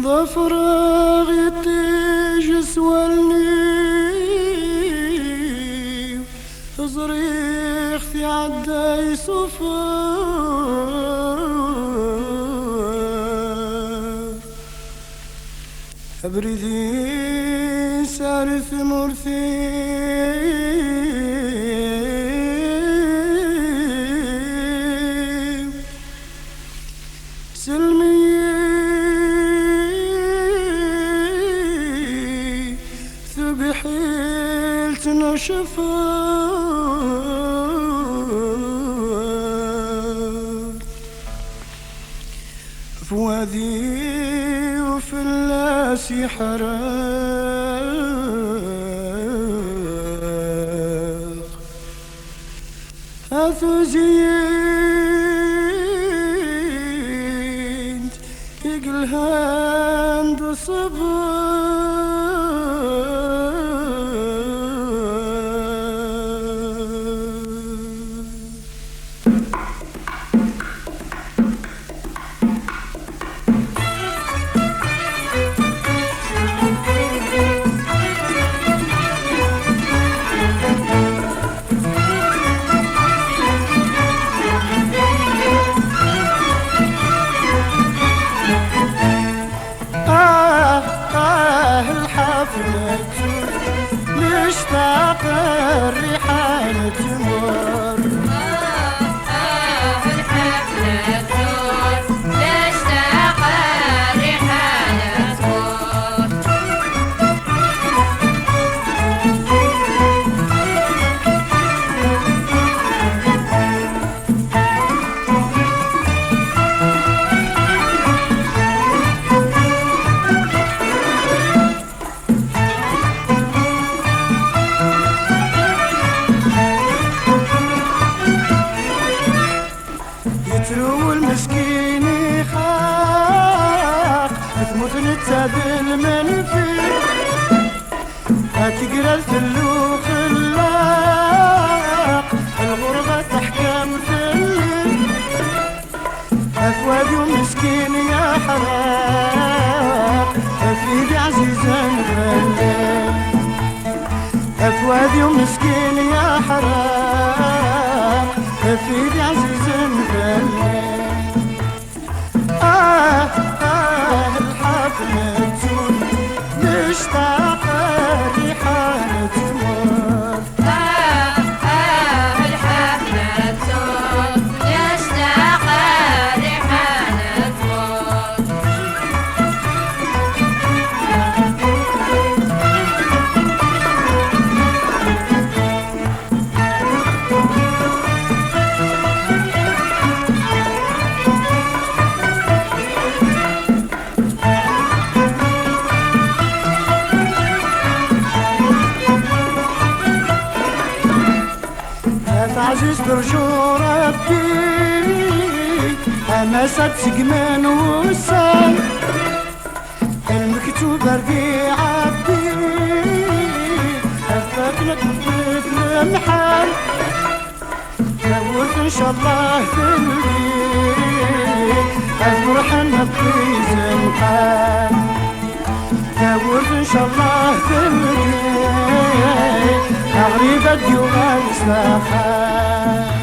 ظفر غيطيج سوالني زريخ في عداي صفار أبردي سارث مرثي سلمي بحيلت نشفار فوادي وفي اللاسي حراق هاثو زينت يقلهاند صبر مشتاق الريحان تمر الحفلة تمر مشتاق الريحان تمر يترو المسكين يخاق تموت نتابل من فيه هتقرا الفلو خلاق الغربة تحكم في الليل أفوادي ومسكين يا حراق أفيدي عزيزا مغلل أفوادي ومسكين يا حراق أفيدي عزيزا مغلل الحفلة تزول مشتاق الريحان تمر الحفلة تزول مشتاق الريحان تمر عزيز برجو ربي أمسد سقمان وسام المكتوب ربيع عبدي أفاك لك بيت المحال نورت إن شاء الله في الليل أفرح نبقي زنقان نورت إن شاء الله في الليل أغريب الديوغان سلاحان